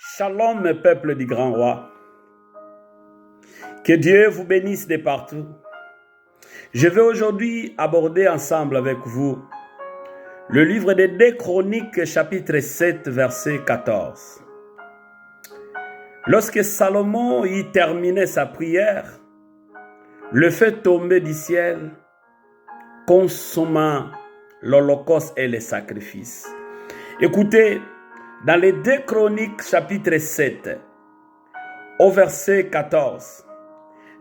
Shalom, mes peuples du grand roi. Que Dieu vous bénisse de partout. Je vais aujourd'hui aborder ensemble avec vous le livre des 2 Chroniques, chapitre 7, verset 14. Lorsque Salomon y terminait sa prière, le feu tombait du ciel, consommant l'holocauste et les sacrifices. Écoutez, dans les 2 Chroniques, chapitre 7, au verset 14,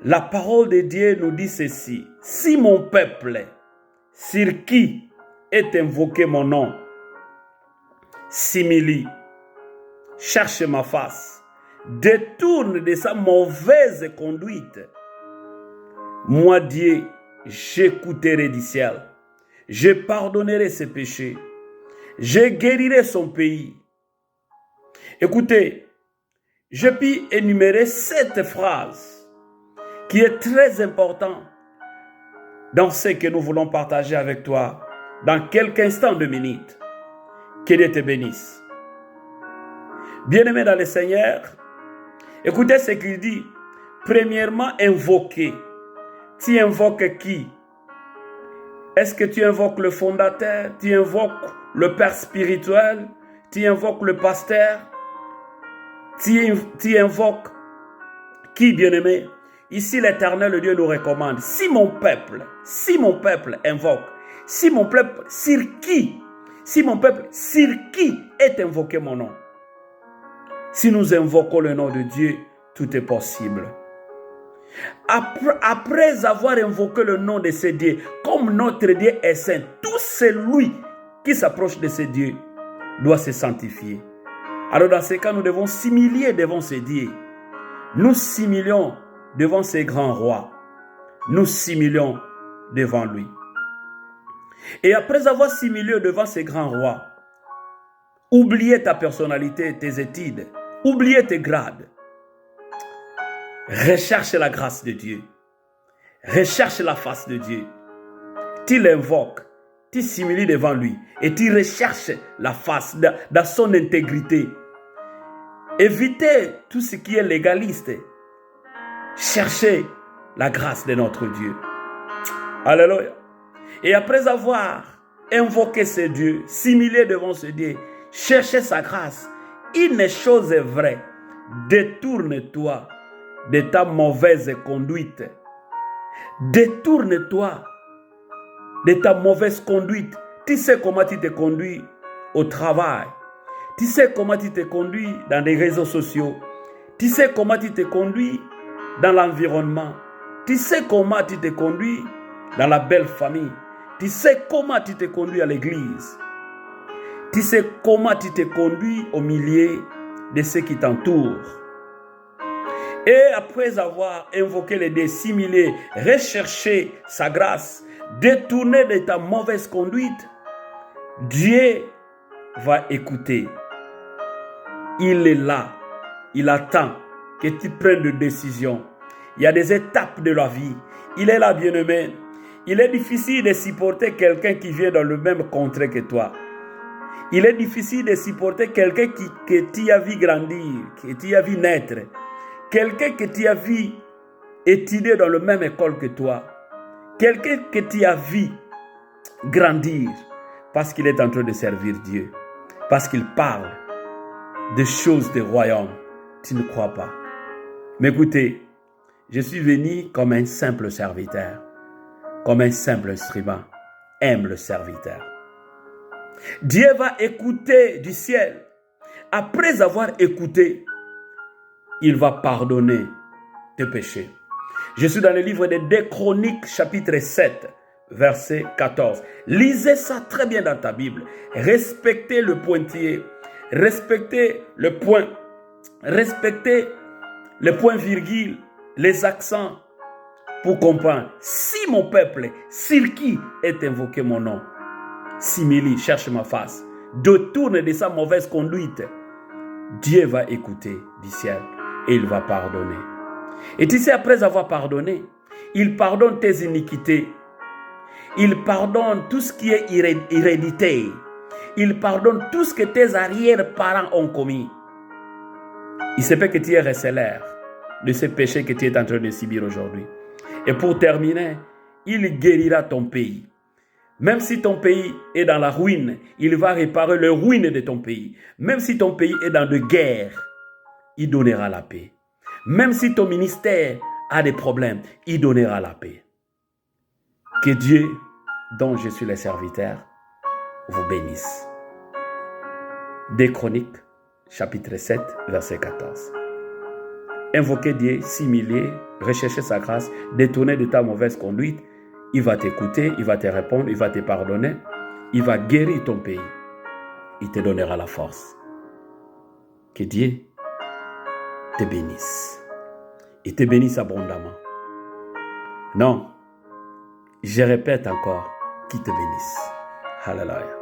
la parole de Dieu nous dit ceci: si mon peuple, sur qui est invoqué mon nom, s'humilie, cherche ma face, détourne de sa mauvaise conduite, moi Dieu, j'écouterai du ciel, je pardonnerai ses péchés, je guérirai son pays. Écoutez, je puis énumérer 7 phrases qui est très important dans ce que nous voulons partager avec toi dans quelques instants de minutes. Que Dieu te bénisse. Bien-aimé dans le Seigneur, écoutez ce qu'il dit. Premièrement, invoquer. Tu invoques qui? Est-ce que tu invoques le fondateur? Tu invoques le père spirituel? Tu invoques le pasteur? Tu invoques qui, bien-aimé? Ici, l'Éternel Dieu nous recommande: si mon peuple invoque, si mon peuple sur qui est invoqué mon nom. Si nous invoquons le nom de Dieu, tout est possible. Après avoir invoqué le nom de ce Dieu, comme notre Dieu est saint, tout celui qui s'approche de ce Dieu doit se sanctifier. Alors dans ce cas, nous devons s'humilier devant ce Dieu. Nous s'humilions devant ces grands rois. Nous s'humilions devant lui. Et après avoir s'humilié devant ces grands rois, oubliez ta personnalité, tes études, oubliez tes grades. Recherche la grâce de Dieu. Recherche la face de Dieu. Tu l'invoques, tu s'humulies devant lui et tu recherches la face dans son intégrité. Évitez tout ce qui est légaliste. Cherchez la grâce de notre Dieu. Alléluia. Et après avoir invoqué ce Dieu, s'humulier devant ce Dieu, cherchez sa grâce, une chose est vraie: détourne-toi de ta mauvaise conduite. Détourne-toi de ta mauvaise conduite. Tu sais comment tu te conduis au travail. Tu sais comment tu te conduis dans les réseaux sociaux. Tu sais comment tu te conduis dans l'environnement. Tu sais comment tu te conduis dans la belle famille. Tu sais comment tu te conduis à l'église. Tu sais comment tu te conduis au milieu de ceux qui t'entourent. Et après avoir invoqué les dissimulés, recherché sa grâce, détourné de ta mauvaise conduite, Dieu va écouter. Il est là. Il attend que tu prennes des décisions. Il y a des étapes de la vie. Il est là, bien-aimé. Il est difficile de supporter quelqu'un qui vient dans le même contrée que toi. Il est difficile de supporter quelqu'un que tu as vu grandir, que tu as vu naître. Quelqu'un que tu as vu étudier dans la même école que toi. Quelqu'un que tu as vu grandir parce qu'il est en train de servir Dieu. Parce qu'il parle des choses des royaumes. Tu ne crois pas. Mais écoutez, je suis venu comme un simple serviteur. Comme un simple instrument. Aime le serviteur. Dieu va écouter du ciel. Après avoir écouté, il va pardonner tes péchés. Je suis dans le livre des 2 Chroniques, chapitre 7, verset 14. Lisez ça très bien dans ta Bible. Respectez le pointillé. Respectez le point. Respectez les points virgules, les accents, pour comprendre. Si mon peuple, sur qui est invoqué mon nom, s'humilie, cherche ma face, détourne de sa mauvaise conduite, Dieu va écouter du ciel et il va pardonner. Et tu sais, après avoir pardonné, il pardonne tes iniquités. Il pardonne tout ce qui est hérédité. Il pardonne tout ce que tes arrière-parents ont commis. Il se peut que tu es récélaire de ce péché que tu es en train de subir aujourd'hui. Et pour terminer, il guérira ton pays. Même si ton pays est dans la ruine, il va réparer les ruines de ton pays. Même si ton pays est dans de guerres, il donnera la paix. Même si ton ministère a des problèmes, il donnera la paix. Que Dieu, dont je suis le serviteur, vous bénisse. Des Chroniques, chapitre 7, verset 14. Invoquez Dieu, s'humilier, rechercher sa grâce, détourner de ta mauvaise conduite. Il va t'écouter, il va te répondre, il va te pardonner, il va guérir ton pays. Il te donnera la force. Que Dieu te bénisse. Il te bénisse abondamment. Non, je répète encore, qu'il te bénisse. Alléluia.